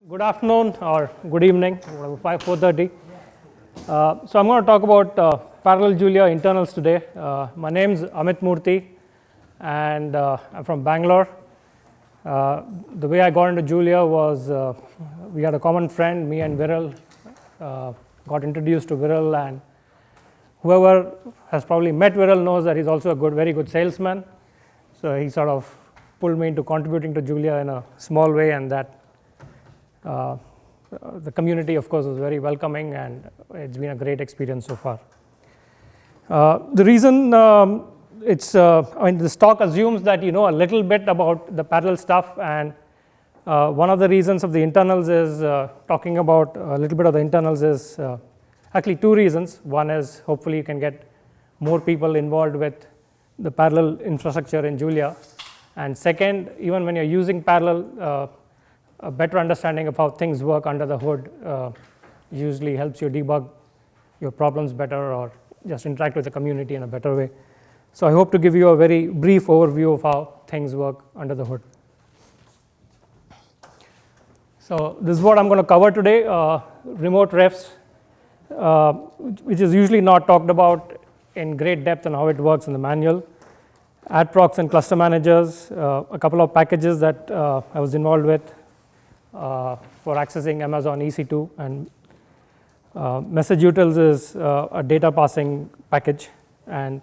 Good afternoon or good evening, 4:30. So I'm going to talk about parallel Julia internals today. My name is Amit Murthy, and I'm from Bangalore. The way I got into Julia was we had a common friend, me and Viral, got introduced to Viral, and whoever has probably met Viral knows that he's also a very good salesman. So he sort of pulled me into contributing to Julia in a small way, and that the community, of course, was very welcoming, and it's been a great experience so far. The reason this talk assumes that you know a little bit about the parallel stuff, and one of the reasons of the internals is talking about a little bit of the internals is actually two reasons. One is hopefully you can get more people involved with the parallel infrastructure in Julia, and second, even when you're using parallel, a better understanding of how things work under the hood usually helps you debug your problems better or just interact with the community in a better way. So I hope to give you a very brief overview of how things work under the hood. So this is what I'm going to cover today, remote refs, which is usually not talked about in great depth and how it works in the manual. Ad procs and cluster managers, a couple of packages that I was involved with for accessing Amazon EC2, and message utils is a data passing package, and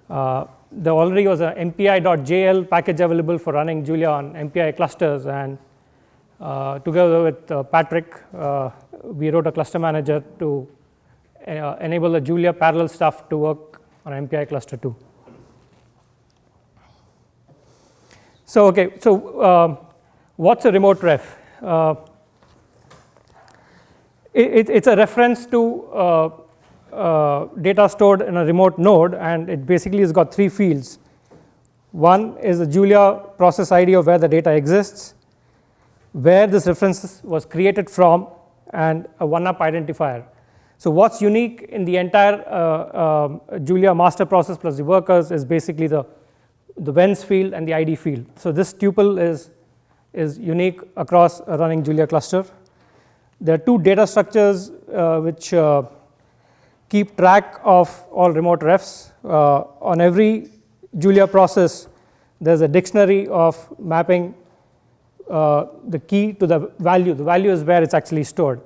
there already was a mpi.jl package available for running Julia on MPI clusters, and together with Patrick, we wrote a cluster manager to enable the Julia parallel stuff to work on MPI cluster too. So what's a remote ref? It's a reference to data stored in a remote node, and it basically has got three fields. One is the Julia process ID of where the data exists, where this reference was created from, and a one-up identifier. So what's unique in the entire Julia master process plus the workers is basically the whence field and the ID field. So this tuple is unique across a running Julia cluster. There are two data structures which keep track of all remote refs. On every Julia process, there's a dictionary of mapping the key to the value. The value is where it's actually stored.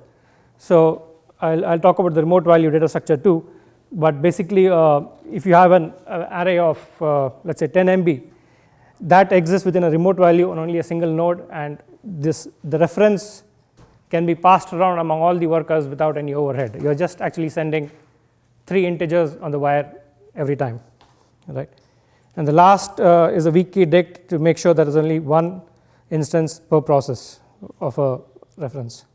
So I'll talk about the remote value data structure too. But basically, if you have an array of, let's say, 10 MB, that exists within a remote value on only a single node, and the reference can be passed around among all the workers without any overhead. You're just actually sending 3 integers on the wire every time, right? And the last is a weak key dict to make sure there is only one instance per process of a reference.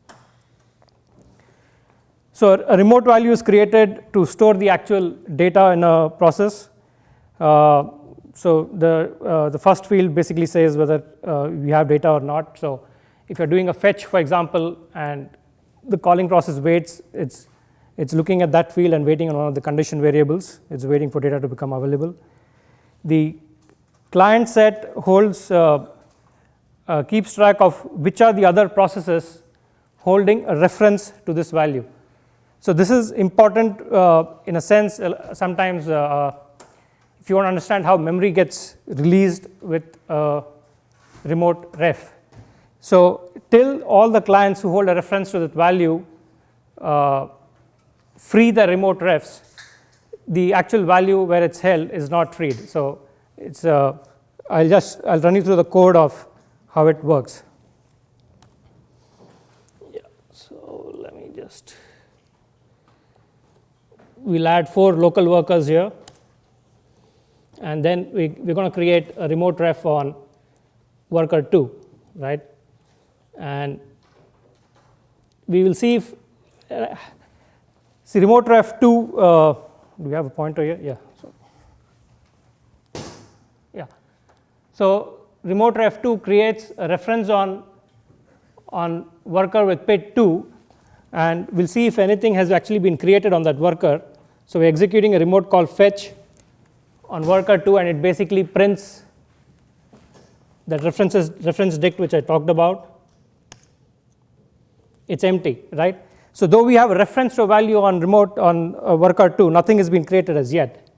So a remote value is created to store the actual data in a process. So the first field basically says whether we have data or not. So if you're doing a fetch, for example, and the calling process waits, it's looking at that field and waiting on one of the condition variables. It's waiting for data to become available. The client set holds keeps track of which are the other processes holding a reference to this value. So this is important in a sense. Sometimes if you want to understand how memory gets released with a remote ref. So till all the clients who hold a reference to that value free the remote refs, the actual value where it's held is not freed. So it's I'll run you through the code of how it works. Yeah. So let me just. We'll add 4 local workers here, and then we're going to create a remote ref on worker 2, right? And we will see if remote ref 2, do we have a pointer here? Yeah. So remote ref 2 creates a reference on worker with PID 2, and we'll see if anything has actually been created on that worker. So we're executing a remote call fetch on worker 2, and it basically prints that reference dict which I talked about. it's empty, right? So though we have a reference to a value on remote on worker 2, nothing has been created as yet.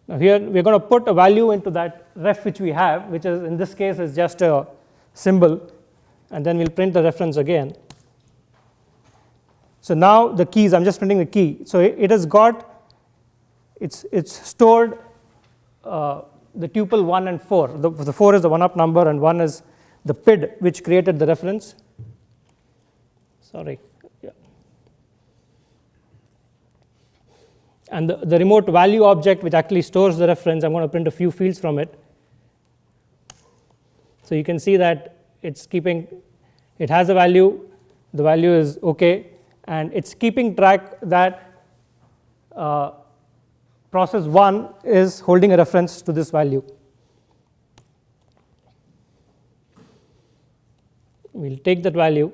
Now here we're going to put a value into that ref which we have, which is in this case is just a symbol, and then we'll print the reference again. So now the keys, I'm just printing the key. So it has got, it's stored the tuple 1 and 4. The 4 is the 1-up number and 1 is the PID which created the reference. Sorry. Yeah. And the remote value object which actually stores the reference, I'm going to print a few fields from it. So you can see that it's keeping, it has a value, the value is okay, and it's keeping track that process 1 is holding a reference to this value. We'll take that value,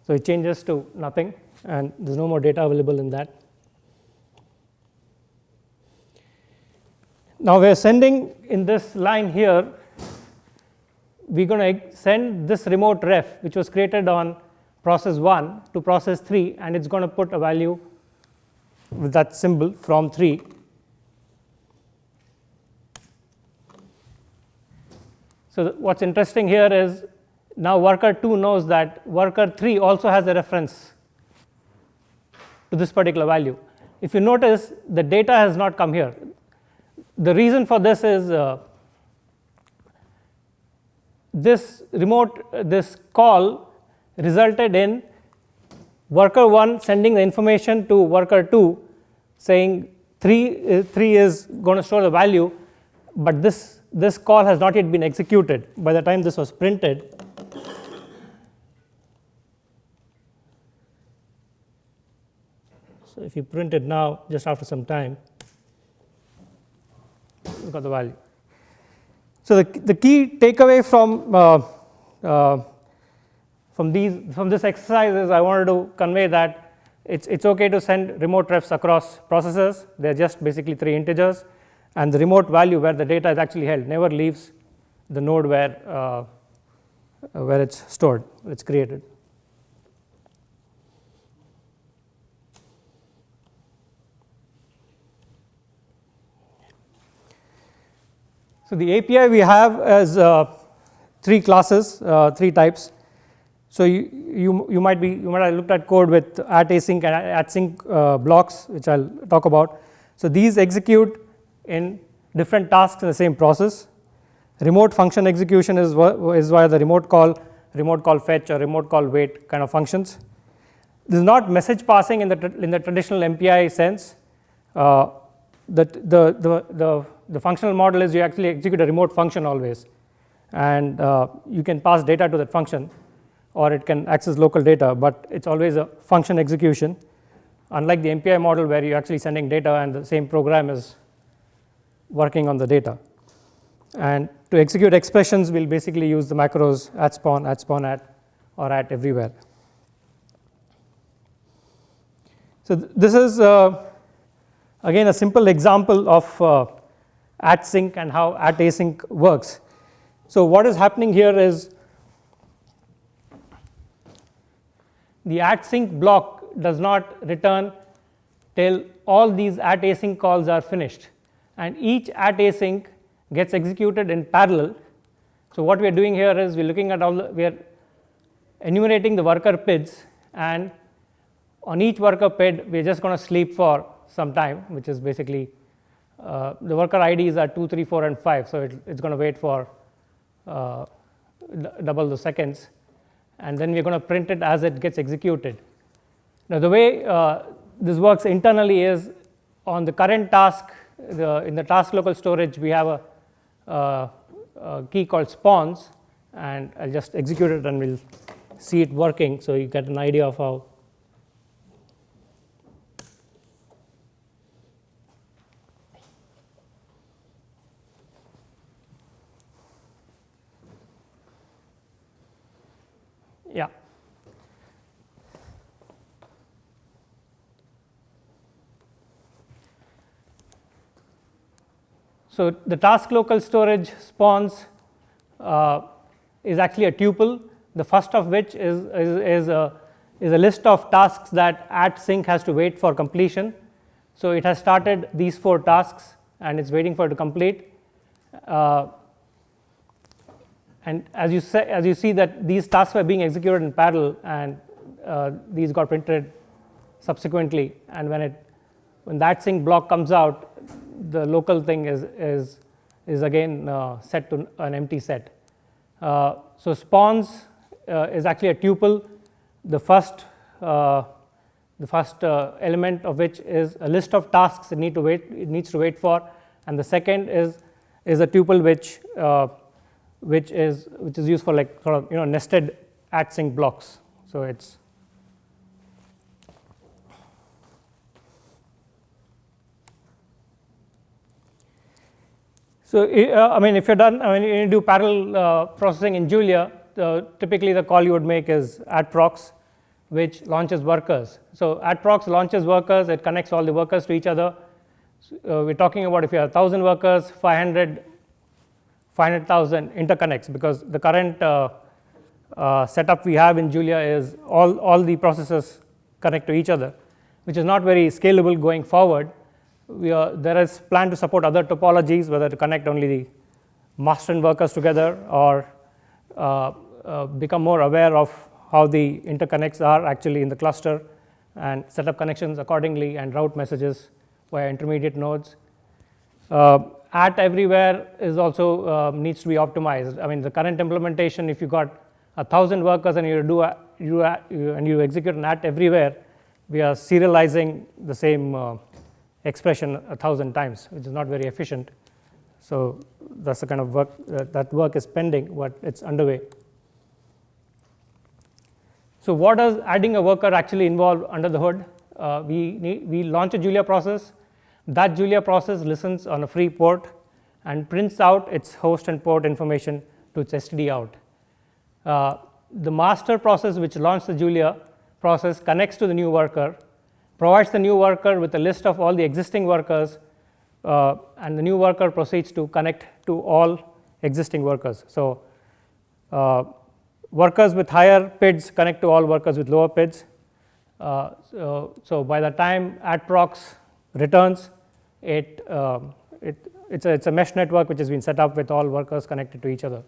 so it changes to nothing and there's no more data available in that. Now we're sending in this line here, we're going to send this remote ref which was created on process 1 to process 3, and it's going to put a value with that symbol from 3. So what's interesting here is now worker 2 knows that worker 3 also has a reference to this particular value. If you notice, the data has not come here. The reason for this is this call resulted in worker 1 sending the information to worker 2 saying 3 is going to store the value, but this call has not yet been executed by the time this was printed. So if you print it now, just after some time, you've got the value. So the key takeaway from this exercise is I wanted to convey that it's okay to send remote refs across processes. They're just basically 3 integers, and the remote value where the data is actually held never leaves the node where it's stored, it's created. So the API we have as 3 classes, 3 types. So you might have looked at code with @async and @sync blocks, which I'll talk about. So these execute in different tasks in the same process. Remote function execution is via the remote call fetch, or remote call wait kind of functions. This is not message passing in the traditional MPI sense. The functional model is you actually execute a remote function always, and you can pass data to that function, or it can access local data, but it's always a function execution, unlike the MPI model where you're actually sending data and the same program is working on the data. And to execute expressions, we'll basically use the macros @spawn, @spawn@, or @everywhere. So this is again a simple example of @sync and how @async works. So what is happening here is the @sync block does not return till all these @async calls are finished, and each @async gets executed in parallel. So what we are doing here is we're looking at we are enumerating the worker PIDs, and on each worker PID we're just going to sleep for some time, which is basically the worker IDs are 2, 3, 4, and 5, so it's going to wait for double the seconds, and then we're going to print it as it gets executed. Now the way this works internally is on the current task, in the task local storage we have a key called spawns, and I'll just execute it and we'll see it working so you get an idea of how. Yeah. So the task local storage spawns is actually a tuple, the first of which is a list of tasks that @sync has to wait for completion. So it has started these 4 tasks and it's waiting for it to complete. And as you see that these tasks were being executed in parallel, and these got printed subsequently. And when that sync block comes out, the local thing is again set to an empty set. So spawns is actually a tuple. The first element of which is a list of tasks it needs to wait for, and the second is a tuple which is used for like sort of nested @sync blocks. So it's if you're done, you do parallel processing in Julia, typically the call you would make is @procs, which launches workers. So @procs launches workers, it connects all the workers to each other. We're talking about if you have 1,000 workers, 500,000 interconnects, because the current setup we have in Julia is all the processes connect to each other, which is not very scalable going forward. There is plan to support other topologies, whether to connect only the master and workers together, or become more aware of how the interconnects are actually in the cluster and set up connections accordingly and route messages via intermediate nodes. @everywhere is also needs to be optimized. The current implementation, if you got 1,000 workers and you execute an @everywhere, we are serializing the same expression 1,000 times, which is not very efficient. So that's the kind of work that work is pending, but it's underway. So what does adding a worker actually involve under the hood? We launch a Julia process. That Julia process listens on a free port and prints out its host and port information to its std out. The master process which launched the Julia process connects to the new worker, provides the new worker with a list of all the existing workers, and the new worker proceeds to connect to all existing workers. So workers with higher PIDs connect to all workers with lower PIDs. So by the time @procs returns, it's a mesh network which has been set up with all workers connected to each other.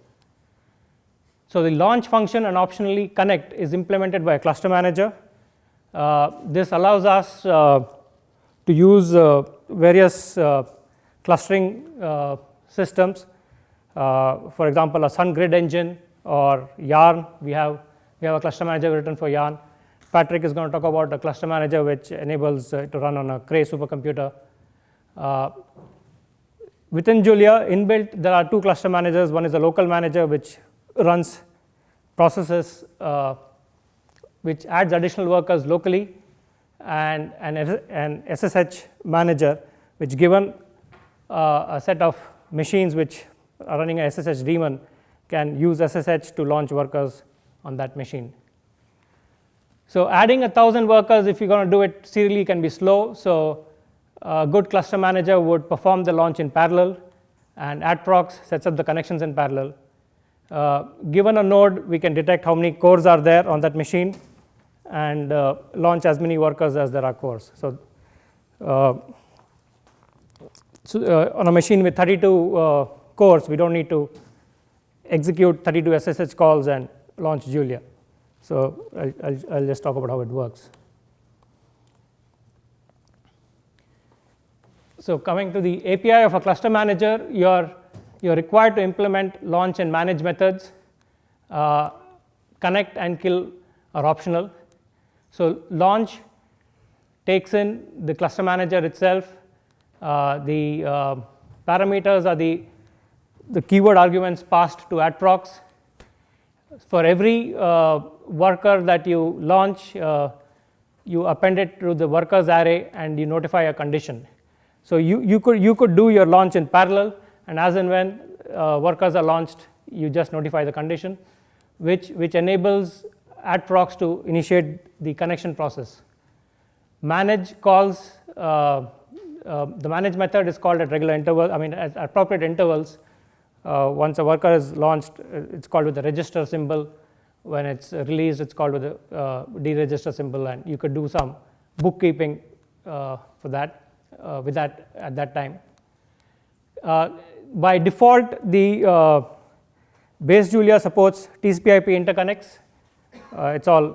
So the launch function and optionally connect is implemented by a cluster manager. This allows us to use various clustering systems. For example, a Sun Grid engine or Yarn. We have a cluster manager written for Yarn. Patrick is going to talk about a cluster manager which enables to run on a Cray supercomputer. Within Julia, inbuilt, there are 2 cluster managers. One is a local manager which runs processes, which adds additional workers locally, and an SSH manager which, given a set of machines which are running a SSH daemon, can use SSH to launch workers on that machine. So adding 1,000 workers, if you're going to do it serially, can be slow. So a good cluster manager would perform the launch in parallel, and @procs sets up the connections in parallel. Given a node, we can detect how many cores are there on that machine and launch as many workers as there are cores. So, on a machine with 32 cores, we don't need to execute 32 SSH calls and launch Julia. So I'll just talk about how it works. So coming to the API of a cluster manager, you're required to implement launch and manage methods. Connect and kill are optional. So launch takes in the cluster manager itself. The parameters are the keyword arguments passed to @procs. For every worker that you launch, you append it to the workers array and you notify a condition. So you could do your launch in parallel, and as and when workers are launched, you just notify the condition, which enables @procs to initiate the connection process. Manage calls, the manage method is called at regular intervals, at appropriate intervals, Once a worker is launched, it's called with the register symbol. When it's released, it's called with the deregister symbol, and you could do some bookkeeping for that with that at that time. By default, the base Julia supports TCP/IP interconnects. It's all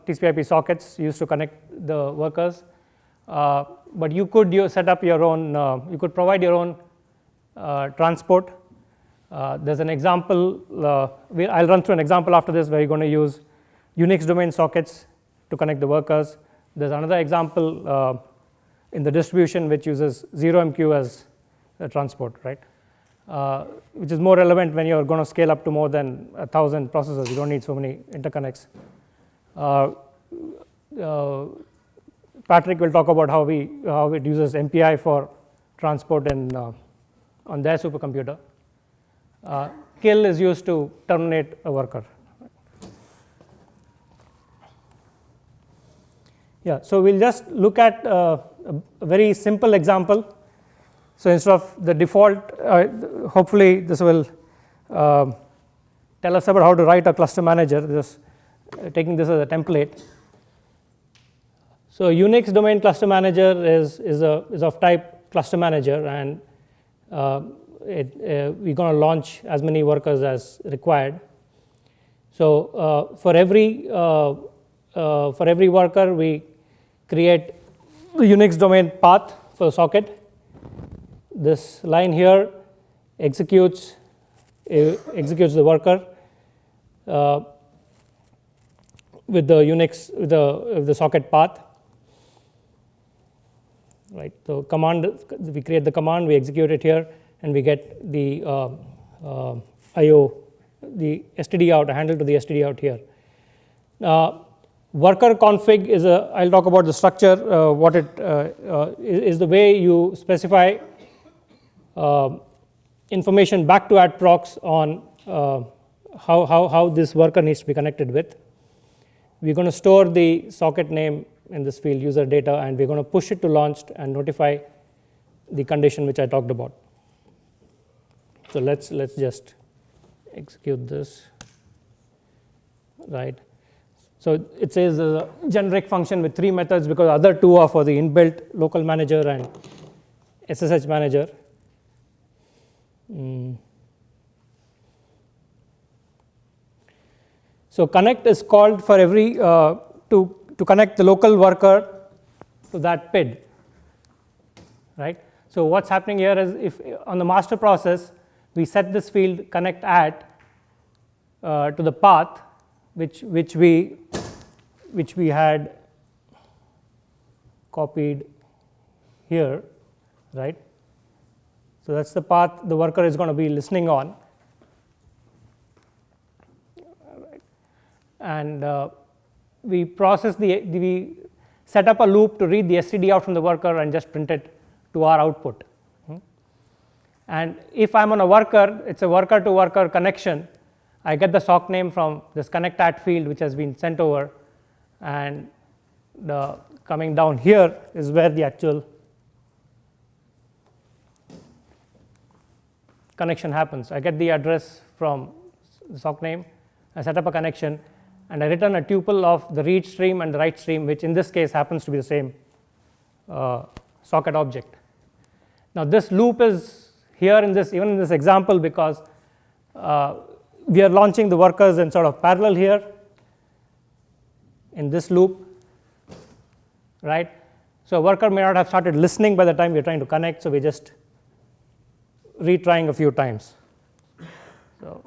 TCP/IP sockets used to connect the workers. But you could set up your own. You could provide your own transport. There's an example. I'll run through an example after this where you're going to use Unix domain sockets to connect the workers. There's another example in the distribution which uses 0MQ as a transport, right? Which is more relevant when you're going to scale up to more than 1,000 processors. You don't need so many interconnects. Patrick will talk about how it uses MPI for transport on their supercomputer. Kill is used to terminate a worker. Yeah, so we'll just look at a very simple example. So instead of the default, hopefully this will tell us about how to write a cluster manager, just taking this as a template. So Unix domain cluster manager is of type cluster manager, and we're going to launch as many workers as required. So for every worker, we create the Unix domain path for the socket. This line here executes the worker with the Unix with the socket path. Right. So command, we create the command, we execute it here, and we get the IO, the std out, a handle to the std out here. Worker config is I'll talk about the structure. What it is the way you specify information back to @procs on how this worker needs to be connected with. We're going to store the socket name in this field, user data, and we're going to push it to launched and notify the condition which I talked about. So let's just execute this, right? So it says a generic function with 3 methods because the other 2 are for the inbuilt local manager and SSH manager. So connect is called for every to connect the local worker to that PID, right? So what's happening here is if on the master process we set this field connect at to the path which we had copied here, right? So that's the path the worker is going to be listening on, and we process we set up a loop to read the std out from the worker and just print it to our output. And if I'm on a worker, it's a worker to worker connection. I get the sock name from this connect at field which has been sent over, and the coming down here is where the actual connection happens. I get the address from the sock name, I set up a connection, and I return a tuple of the read stream and the write stream, which in this case happens to be the same socket object. Now this loop is here even in this example because we are launching the workers in sort of parallel here in this loop, right? So a worker may not have started listening by the time we're trying to connect, so we're just retrying a few times. So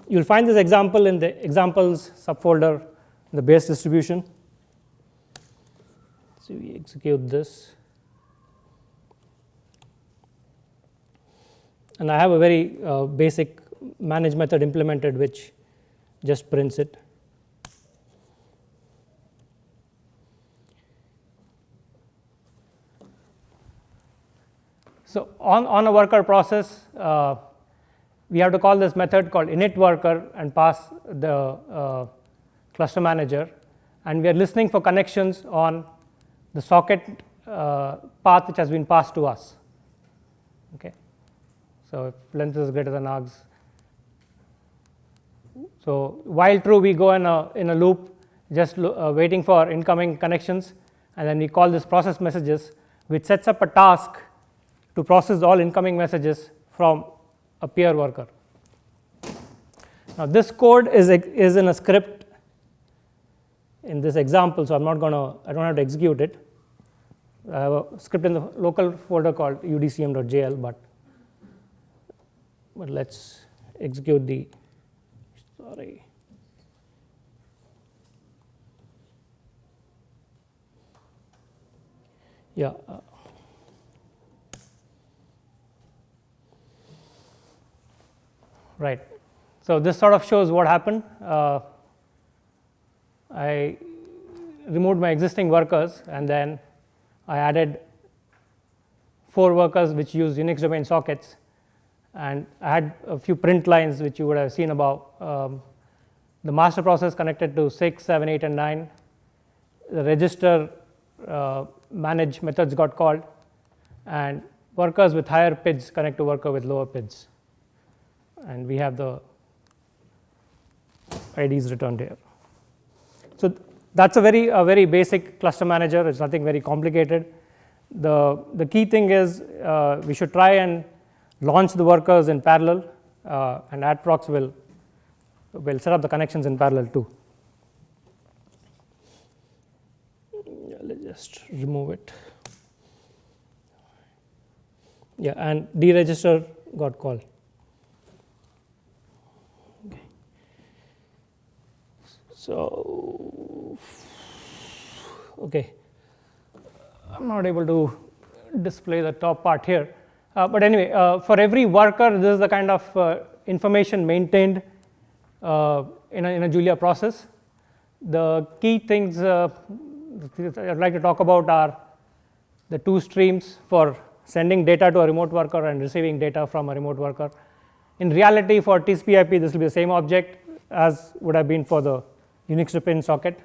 you'll find this example in the examples subfolder in the base distribution. So we execute this. And I have a very basic manage method implemented which just prints it. So on a worker process, we have to call this method called init worker and pass the cluster manager, and we are listening for connections on the socket path which has been passed to us. Okay. So if length is greater than args. So while true, we go in a loop, just waiting for incoming connections, and then we call this process messages, which sets up a task to process all incoming messages from a peer worker. Now this code is in a script in this example, so I don't have to execute it. I have a script in the local folder called udcm.jl, but let's execute the, sorry. Yeah. Right. So this sort of shows what happened. I removed my existing workers, and then I added 4 workers which use Unix domain sockets, and I had a few print lines which you would have seen above. The master process connected to 6, 7, 8, and 9. The register manage methods got called, and workers with higher PIDs connect to worker with lower PIDs, and we have the IDs returned here. So that's a very basic cluster manager. It's nothing very complicated. The key thing is we should try and launch the workers in parallel, and adprox will set up the connections in parallel too. Let's just remove it. Yeah, and deregister got called. Okay. So, okay, I'm not able to display the top part here, but anyway, for every worker, this is the kind of information maintained in a Julia process. The key things I'd like to talk about are the 2 streams for sending data to a remote worker and receiving data from a remote worker. In reality, for TCP/IP, this will be the same object as would have been for the Unix to pin socket.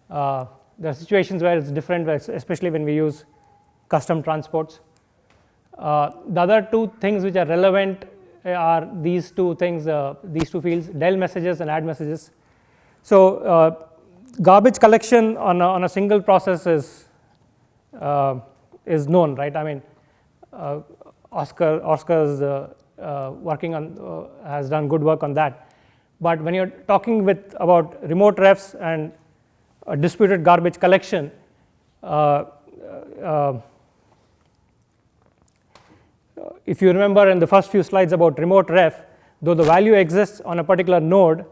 There are situations where it's different, especially when we use custom transports. The other 2 things which are relevant are these 2 things, these 2 fields, del messages and add messages. So garbage collection on a single process is known, right? I mean, Oscar's working on has done good work on that. But when you're talking about remote refs and distributed garbage collection, if you remember in the first few slides about remote ref, though the value exists on a particular node,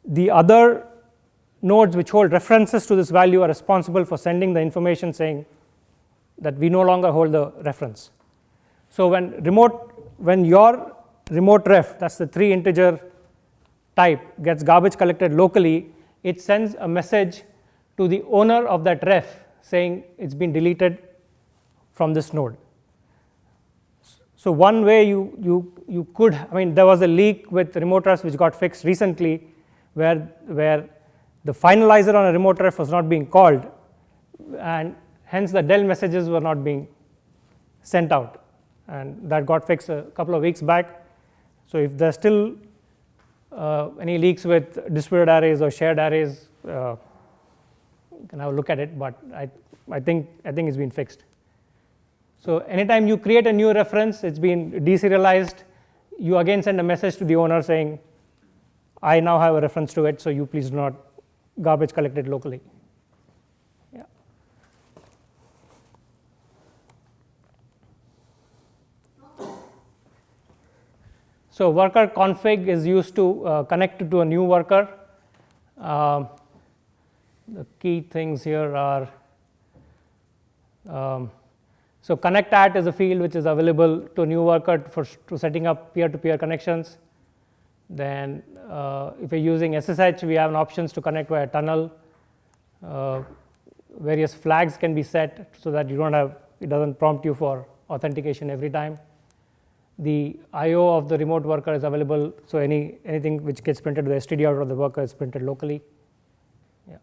the other nodes which hold references to this value are responsible for sending the information saying that we no longer hold the reference. So when your remote ref, that's the 3 integer type, gets garbage collected locally, it sends a message to the owner of that ref saying it's been deleted from this node. So one way you could, I mean, there was a leak with remote refs which got fixed recently where the finalizer on a remote ref was not being called, and hence the del messages were not being sent out, and that got fixed a couple of weeks back. So if there's still any leaks with distributed arrays or shared arrays, you can have a look at it, but I think it's been fixed. So anytime you create a new reference, it's been deserialized, you again send a message to the owner saying, I now have a reference to it, so you please do not garbage collect it locally. Yeah. So worker config is used to connect to a new worker. The key things here are, so connect at is a field which is available to a new worker to setting up peer-to-peer connections. Then if you're using SSH, we have options to connect via tunnel. Various flags can be set so that it doesn't prompt you for authentication every time. The I/O of the remote worker is available, so anything which gets printed to the STD out of the worker is printed locally. Yeah.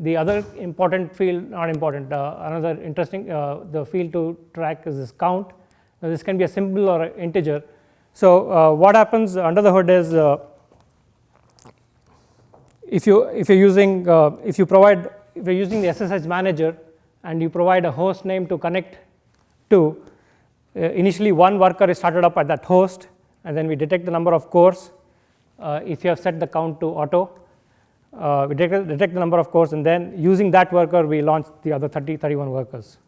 The other important field, not important, another interesting, the field to track is this count. Now, this can be a symbol or an integer. So what happens under the hood is if you're using if you're using the SSH manager and you provide a host name to connect to, initially one worker is started up at that host, and then we detect the number of cores. If you have set the count to auto, we detect the number of cores, and then using that worker we launch the other 31 workers.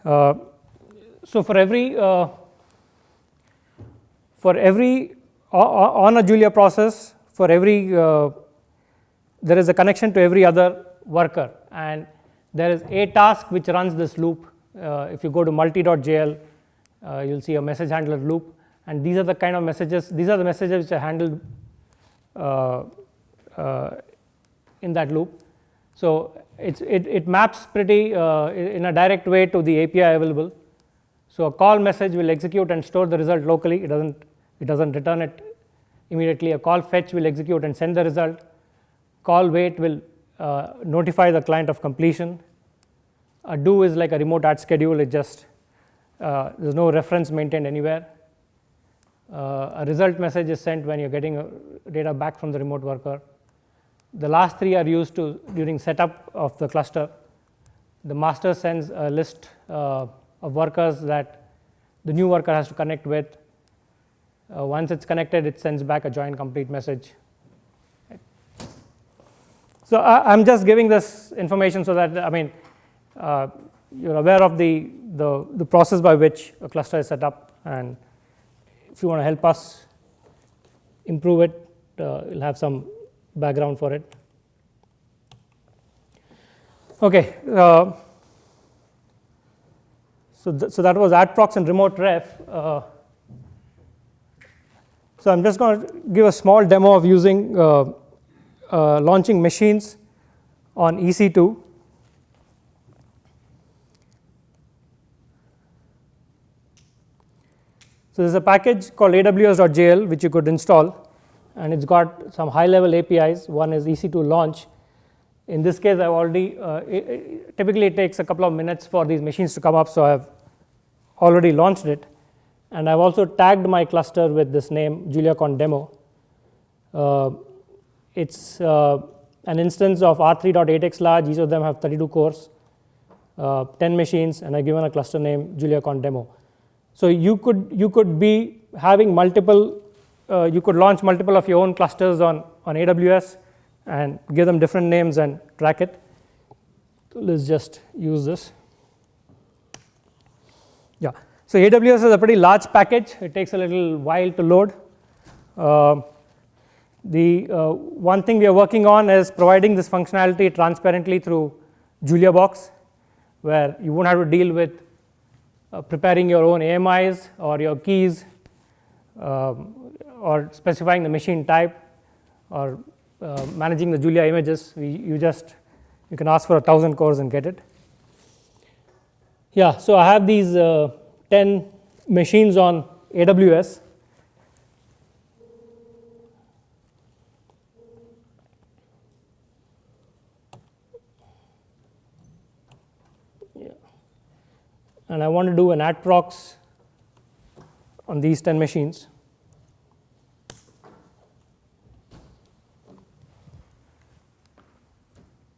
So for every on a Julia process, for every there is a connection to every other worker, and there is a task which runs this loop. If you go to multi.jl, you'll see a message handler loop, and these are the kind of messages. These are the messages which are handled in that loop. So it maps pretty in a direct way to the API available. So a call message will execute and store the result locally. It doesn't return it immediately. A call fetch will execute and send the result. Call wait will notify the client of completion. A do is like a remote at schedule. It just there's no reference maintained anywhere. A result message is sent when you're getting data back from the remote worker. The last three are used during setup of the cluster. The master sends a list of workers that the new worker has to connect with. Once it's connected, it sends back a join complete message. So I'm just giving this information so that you're aware of the process by which a cluster is set up, and if you want to help us improve it, you'll have some background for it. Okay, so that was adprox and remote ref. So I'm just going to give a small demo of using launching machines on EC2. So there's a package called aws.jl which you could install, and it's got some high-level APIs. One is EC2 launch. In this case, I've already typically it takes a couple of minutes for these machines to come up, so I've already launched it, and I've also tagged my cluster with this name JuliaCon demo. It's an instance of R3.8x large. Each of them have 32 cores, 10 machines, and I've given a cluster name JuliaCon demo. So you could be having multiple. You could launch multiple of your own clusters on AWS and give them different names and track it. So let's just use this. Yeah. So AWS is a pretty large package. It takes a little while to load. The one thing we are working on is providing this functionality transparently through JuliaBox, where you won't have to deal with preparing your own AMIs or your keys, or specifying the machine type, or managing the Julia images. You can ask for 1,000 cores and get it. Yeah, so I have these 10 machines on AWS. Yeah. And I want to do an adprox on these 10 machines.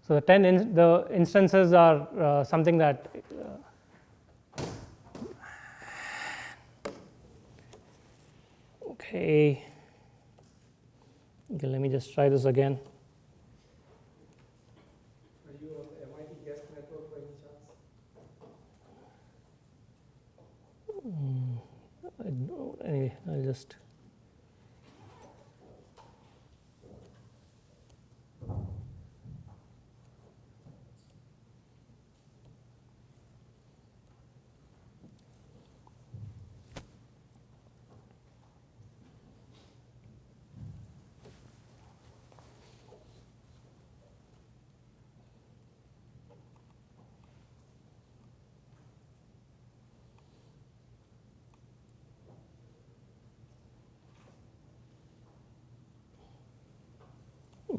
So the instances are something that okay, let me just try this again. Are you on the MIT guest network by any chance? Anyway, I'll just.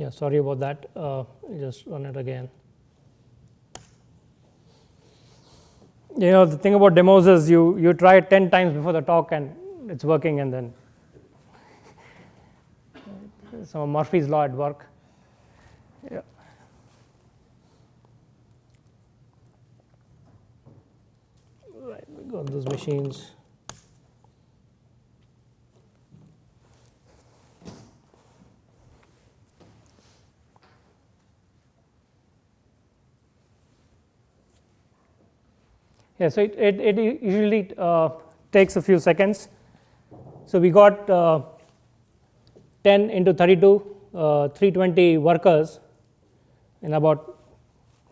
Yeah, sorry about that. Just run it again. You know, the thing about demos is you try it 10 times before the talk and it's working, and then some Murphy's law at work. Yeah. Right, we got those machines. Yeah, so it usually takes a few seconds. So we got 10 into 32, 320 workers in about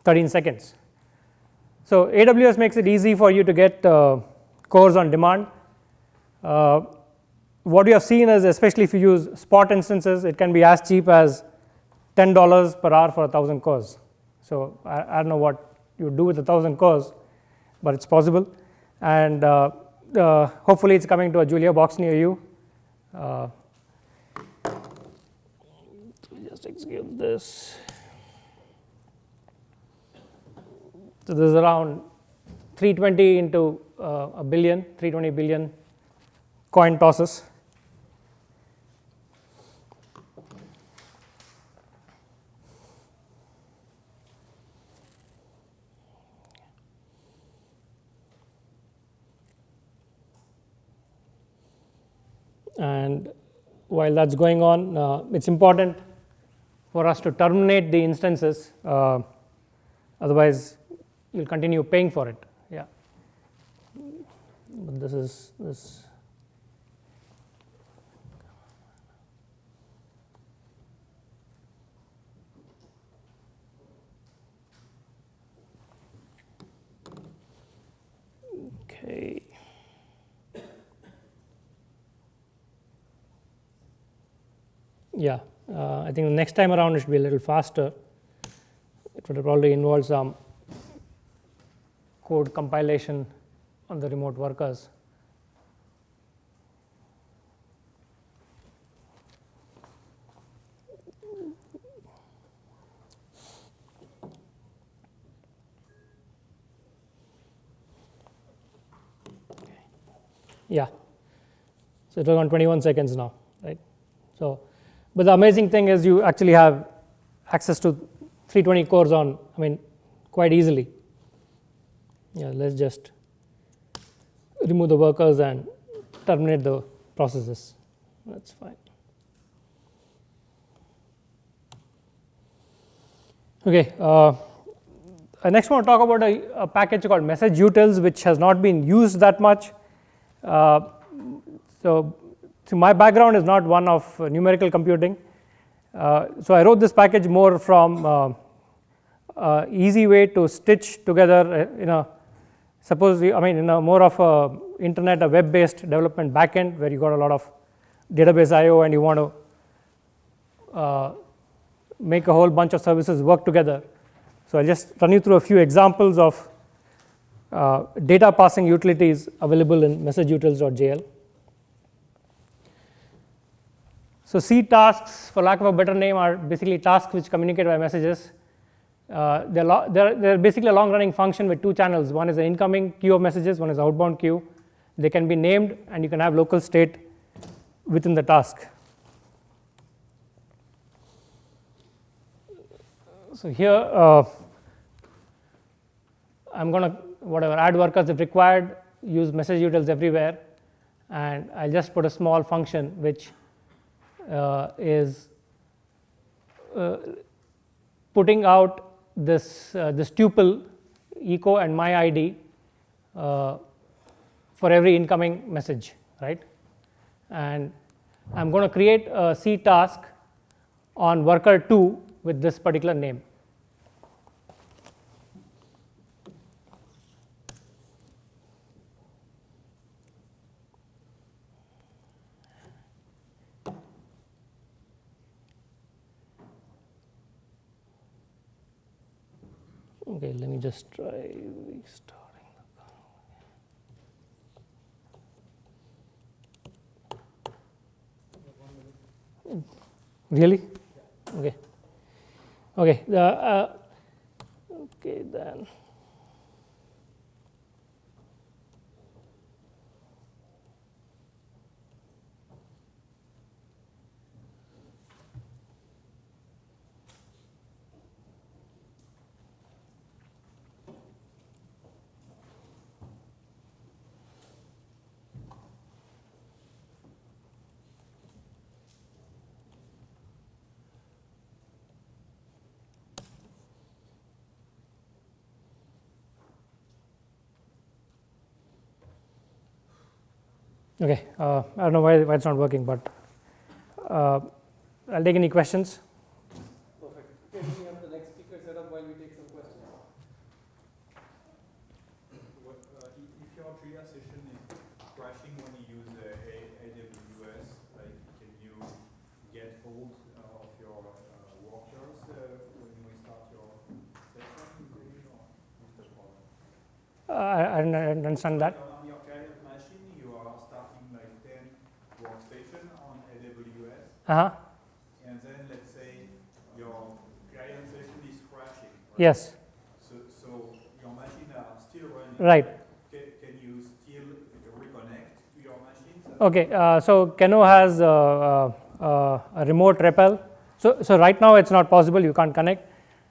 13 seconds. So AWS makes it easy for you to get cores on demand. What we have seen is, especially if you use spot instances, it can be as cheap as $10 per hour for 1,000 cores. So I don't know what you do with 1,000 cores, but it's possible. And hopefully it's coming to a Julia box near you. Just execute this. So this is around 320 into a billion, 320 billion coin tosses. And while that's going on, it's important for us to terminate the instances. Otherwise, you'll continue paying for it. Yeah. But this is this. Okay. Yeah, I think the next time around it should be a little faster. It would probably involve some code compilation on the remote workers. Yeah, so it was on 21 seconds now, right? So, but the amazing thing is you actually have access to 320 cores on, quite easily. Yeah, let's just remove the workers and terminate the processes. That's fine. Okay, I next want to talk about a package called message utils, which has not been used that much. So my background is not one of numerical computing. So I wrote this package more from easy way to stitch together in a in a more of a internet, a web-based development backend where you got a lot of database I/O and you want to make a whole bunch of services work together. So I'll just run you through a few examples of data passing utilities available in messageutils.jl. So C tasks, for lack of a better name, are basically tasks which communicate by messages. They're basically a long-running function with two channels. One is an incoming queue of messages, one is an outbound queue. They can be named, and you can have local state within the task. So here, I'm going to add workers if required, use message utils everywhere, and I'll just put a small function which is putting out this tuple echo and my ID for every incoming message, right? And I'm going to create a C task on worker 2 with this particular name. Okay, let me just try restarting the. Really? Okay. Okay, okay then. Okay, I don't know why it's not working, but I'll take any questions. Perfect. Okay, we have the next speaker set up while we take some questions. If your Julia session is crashing when you use AWS, like can you get hold of your workers when you start your session? What's the problem? I don't understand that. On your client machine, you are starting like 10 workstation on AWS, and then let's say your client session is crashing. Right? Yes. So your machine are still running. Right. Can you still reconnect to your machines? Okay, so Keno has a remote REPL. So right now it's not possible, you can't connect.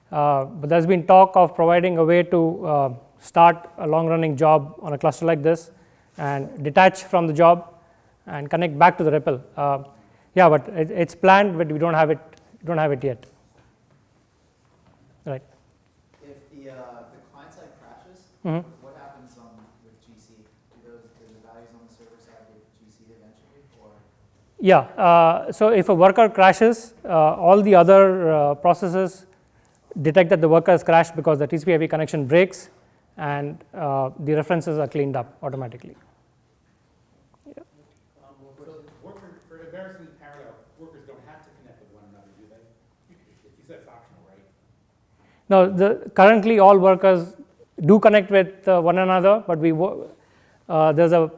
But there's been talk of providing a way to start a long-running job on a cluster like this and detach from the job and connect back to the REPL. Yeah, but it's planned, but we don't have it yet. Right. If the client-side crashes, what happens with GC? Do the values on the server side get GC'd eventually, or? Yeah. So if a worker crashes, all the other processes detect that the worker has crashed because the TCP/IP connection breaks, and the references are cleaned up automatically. For embarrassingly parallel, workers don't have to connect with one another, do they? You said it's optional, right? No, currently all workers do connect with one another, but there's a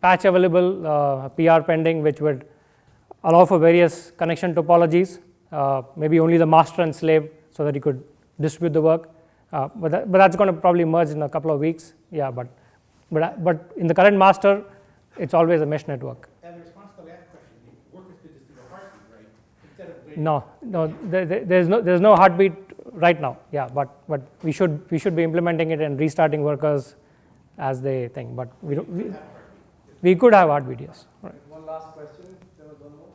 patch available, PR pending, which would allow for various connection topologies, maybe only the master and slave, so that you could distribute the work. But that's going to probably merge in a couple of weeks. Yeah, but in the current master, it's always a mesh network. And in response to the last question, the workers could just do a heartbeat, right? Instead of waiting. No, there's no heartbeat right now. Yeah, but we should be implementing it and restarting workers as they think. But we could have heartbeat, yes. Right. One last question. There was one more.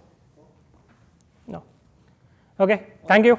No. Okay. Thank you.